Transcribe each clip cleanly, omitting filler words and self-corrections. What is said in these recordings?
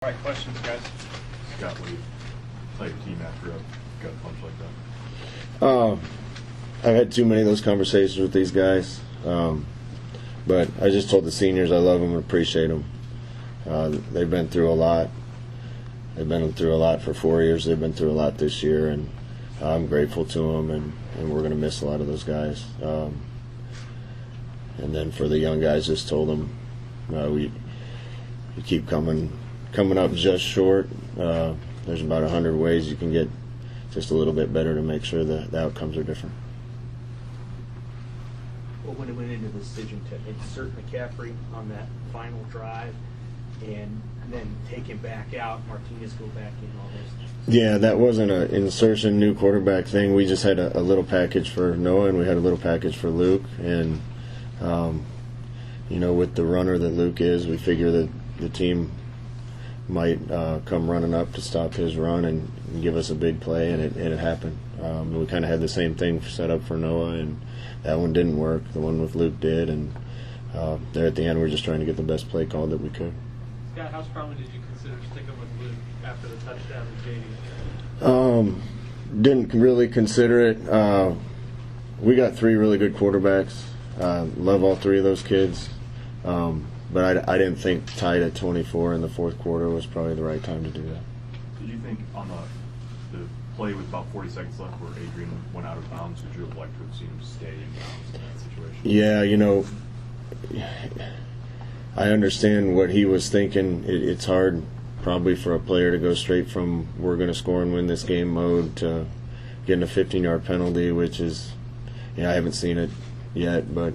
All right, questions, guys? Scott, will you play a team after a gut punch like that? I've had too many of those conversations with these guys, but I just told the seniors I love them and appreciate them. They've been through a lot. They've been through a lot for 4 years. They've been through a lot this year, and I'm grateful to them, and we're going to miss a lot of those guys. And then for the young guys, just told them you keep coming up just short. There's about 100 ways you can get just a little bit better to make sure the outcomes are different. Well, when it went into the decision to insert McCaffrey on that final drive and then take him back out, Martinez go back in, all this. Yeah, that wasn't an insertion, new quarterback thing. We just had a little package for Noah, and we had a little package for Luke. And, with the runner that Luke is, we figure that the team might come running up to stop his run and give us a big play, and it happened. We kind of had the same thing set up for Noah, and that one didn't work. The one with Luke did, and there at the end we were just trying to get the best play call that we could. Scott, how strongly did you consider sticking with Luke after the touchdown to JD? Didn't really consider it. We got three really good quarterbacks. Love all three of those kids. But I didn't think tied at 24 in the fourth quarter was probably the right time to do that. Did you think on the play with about 40 seconds left where Adrian went out of bounds, would you have liked to have seen him stay in bounds in that situation? Yeah, I understand what he was thinking. It's hard probably for a player to go straight from we're going to score and win this game mode to getting a 15-yard penalty, which is, I haven't seen it yet, but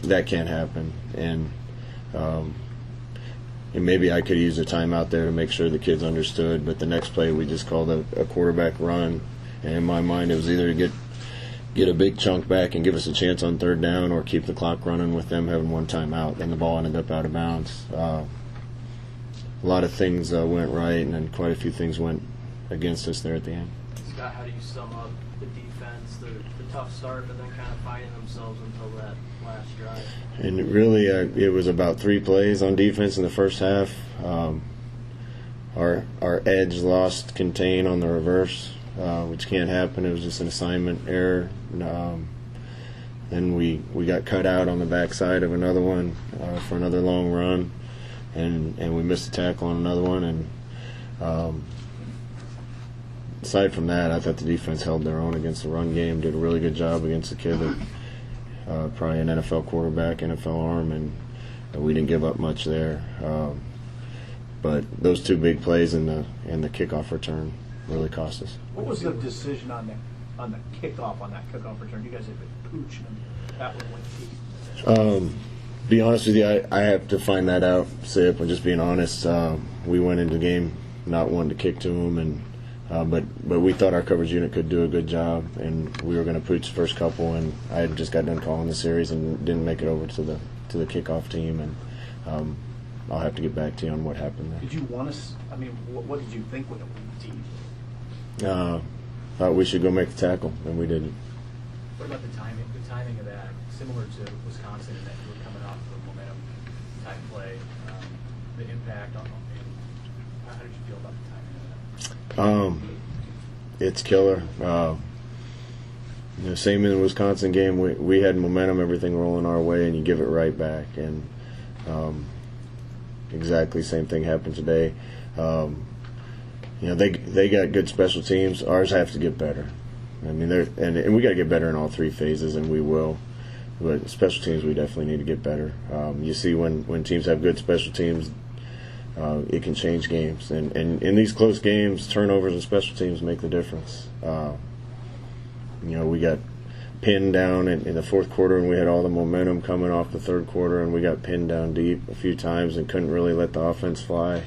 that can't happen. And maybe I could use a timeout there to make sure the kids understood. But the next play, we just called a quarterback run, and in my mind, it was either to get a big chunk back and give us a chance on third down, or keep the clock running with them having one timeout. And the ball ended up out of bounds. A lot of things went right, and then quite a few things went against us there at the end. Scott, how do you sum up the defense, the tough start, but then kind of finding themselves until that last drive? And really, it was about 3 plays on defense in the first half. Our edge lost contain on the reverse, which can't happen. It was just an assignment error. Then we got cut out on the backside of another one for another long run, and we missed a tackle on another one. And aside from that, I thought the defense held their own against the run game, did a really good job against the kid that probably an NFL quarterback, NFL arm, and we didn't give up much there. But those 2 big plays and the kickoff return really cost us. What was the decision on the kickoff on that kickoff return? You guys have been pooching them. That one went deep. Be honest with you, I have to find that out, Sip, and just being honest. We went into the game not wanting to kick to them, and but we thought our coverage unit could do a good job, and we were going to pooch the first couple, and I had just got done calling the series and didn't make it over to the kickoff team, and I'll have to get back to you on what happened there. Did you want us? I mean, what did you think when it went deep? Thought we should go make the tackle, and we didn't. What about the timing? The timing of that, similar to Wisconsin, in that you were coming off of a momentum type play. The impact on how did you feel about the timing of that? It's killer. Same in the Wisconsin game, we had momentum, everything rolling our way, and you give it right back. And exactly same thing happened today. They got good special teams. Ours have to get better. I mean, and we got to get better in all 3 phases, and we will. But special teams, we definitely need to get better. You see, when teams have good special teams, it can change games. And in these close games, turnovers and special teams make the difference. We got pinned down in the fourth quarter, and we had all the momentum coming off the third quarter, and we got pinned down deep a few times and couldn't really let the offense fly.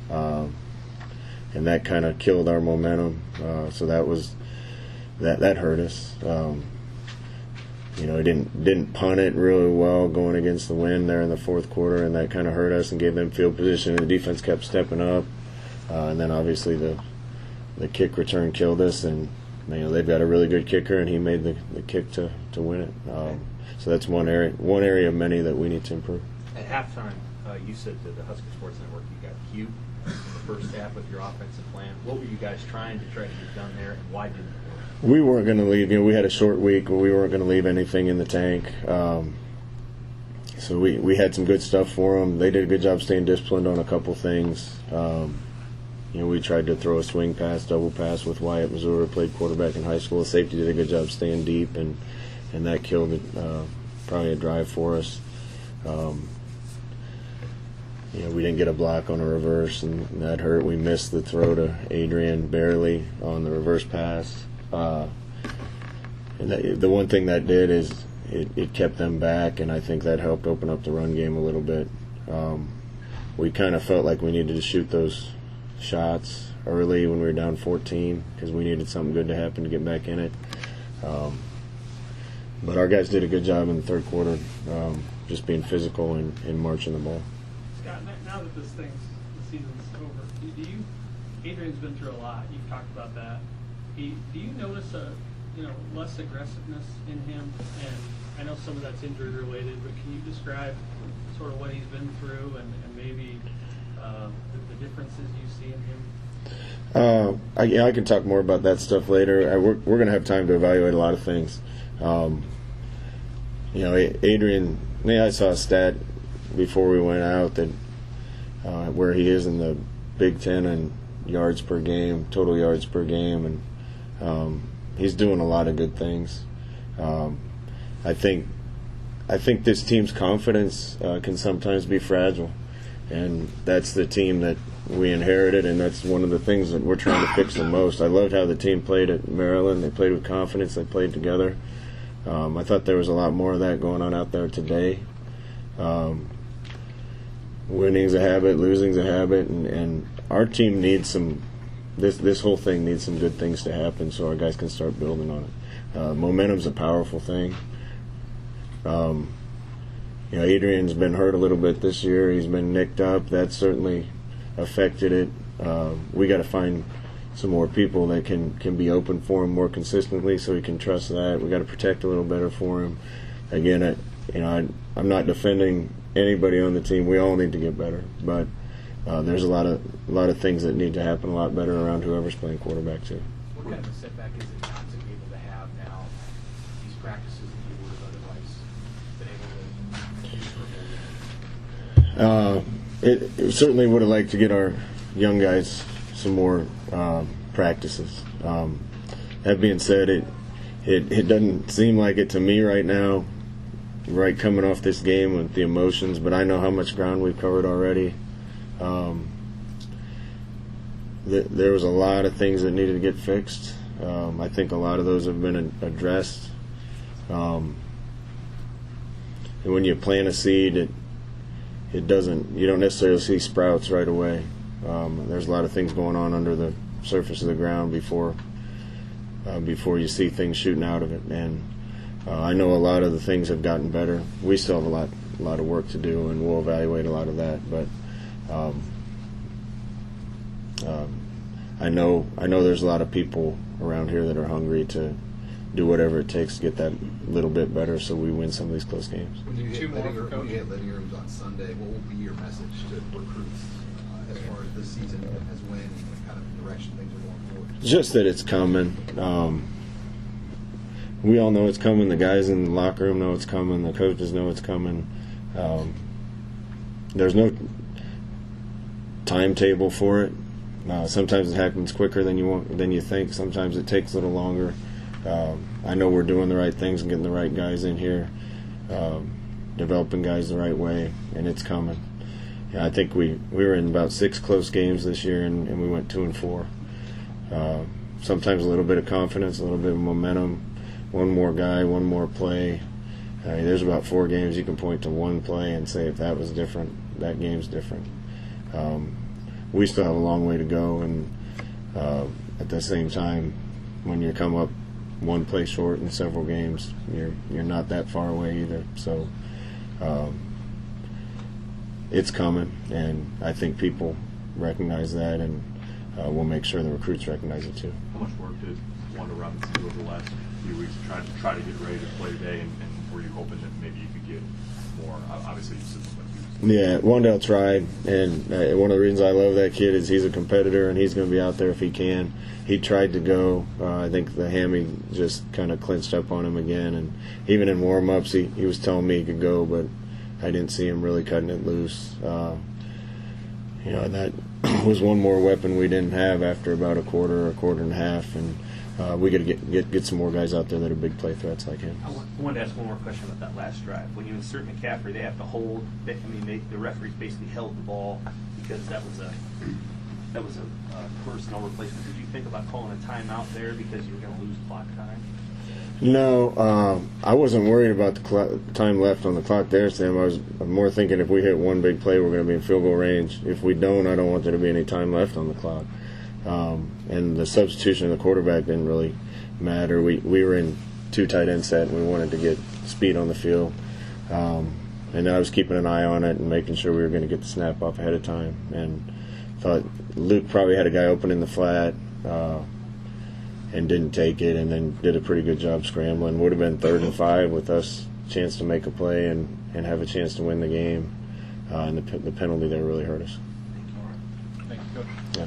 And that kind of killed our momentum. So that hurt us. Didn't punt it really well going against the wind there in the fourth quarter, and that kind of hurt us and gave them field position. The defense kept stepping up, and then obviously the kick return killed us. And they've got a really good kicker, and he made the kick to win it. So that's one area of many that we need to improve. At halftime, you said to the Husker Sports Network you got cute. the first half with your offensive plan. What were you guys trying to try to get done there, and why didn't it work? We weren't going to leave. We had a short week where we weren't going to leave anything in the tank. So we had some good stuff for them. They did a good job staying disciplined on a couple things. We tried to throw a swing pass, double pass with Wyatt Missouri, played quarterback in high school. The safety did a good job staying deep, and that killed it, probably a drive for us. We didn't get a block on a reverse, and that hurt. We missed the throw to Adrian barely on the reverse pass. And the one thing that did is it kept them back, and I think that helped open up the run game a little bit. We kind of felt like we needed to shoot those shots early when we were down 14 because we needed something good to happen to get back in it. But our guys did a good job in the third quarter, just being physical and marching the ball. Scott, now that the season's over, Adrian's been through a lot. You've talked about that. Do you notice less aggressiveness in him? And I know some of that's injury related, but can you describe sort of what he's been through and maybe the differences you see in him? I can talk more about that stuff later. We're going to have time to evaluate a lot of things. Adrian, I saw a stat before we went out that where he is in the Big Ten and yards per game, total yards per game, and he's doing a lot of good things. I think this team's confidence can sometimes be fragile, and that's the team that we inherited, and that's one of the things that we're trying to fix the most. I loved how the team played at Maryland. They played with confidence. They played together. I thought there was a lot more of that going on out there today. Winning's a habit, losing's a habit, and our team needs some. This whole thing needs some good things to happen so our guys can start building on it. Momentum's a powerful thing. Adrian's been hurt a little bit this year. He's been nicked up. That certainly affected it. We got to find some more people that can be open for him more consistently so he can trust that. We got to protect a little better for him. Again, I'm not defending anybody on the team. We all need to get better, but there's a lot of things that need to happen a lot better around whoever's playing quarterback too. What kind of a setback is it not to be able to have now these practices that you would have otherwise been able to use for? It certainly would have liked to get our young guys some more practices. That being said, it doesn't seem like it to me right now, right coming off this game with the emotions, but I know how much ground we've covered already. There was a lot of things that needed to get fixed. I think a lot of those have been addressed. And when you plant a seed, you don't necessarily see sprouts right away. There's a lot of things going on under the surface of the ground before you see things shooting out of it. And I know a lot of the things have gotten better. We still have a lot of work to do, and we'll evaluate a lot of that. But I know there's a lot of people around here that are hungry to do whatever it takes to get that little bit better so we win some of these close games. When you hit living rooms on Sunday, what will be your message to recruits as far as this season has went and kind of direction things are going forward? Just that it's coming. We all know it's coming. The guys in the locker room know it's coming. The coaches know it's coming. There's no timetable for it. Sometimes it happens quicker than you think. Sometimes it takes a little longer. I know we're doing the right things and getting the right guys in here, developing guys the right way, and it's coming. I think we were in about 6 close games this year, and we went 2-4. Sometimes a little bit of confidence, a little bit of momentum, one more guy, one more play. There's about 4 games you can point to one play and say if that was different, that game's different. We still have a long way to go, and at the same time, when you come up one play short in several games, you're not that far away either. So it's coming, and I think people recognize that, and we'll make sure the recruits recognize it too. How much work did Wanda Robinson do over the last few weeks try to get ready to play today, and were you hoping that maybe you could get more? Obviously, you said like he was Yeah, Wandell tried, and one of the reasons I love that kid is he's a competitor, and he's going to be out there if he can. He tried to go. I think the hammy just kind of clinched up on him again, and even in warm-ups, he was telling me he could go, but I didn't see him really cutting it loose. That was one more weapon we didn't have after about a quarter and a half, and we got to get some more guys out there that are big play threats like him. I wanted to ask one more question about that last drive. When you insert McCaffrey, they have to hold. The referees basically held the ball because that was a personnel replacement. Did you think about calling a timeout there because you were going to lose clock time? No, I wasn't worried about the time left on the clock there, Sam. I'm more thinking if we hit one big play, we're going to be in field goal range. If we don't, I don't want there to be any time left on the clock. And the substitution of the quarterback didn't really matter. We were in 2 tight end set, and we wanted to get speed on the field. And I was keeping an eye on it and making sure we were going to get the snap up ahead of time. And thought Luke probably had a guy open in the flat and didn't take it, and then did a pretty good job scrambling. Would have been 3rd and 5 with us a chance to make a play and have a chance to win the game. And the penalty there really hurt us. Thank you, Coach. Yeah.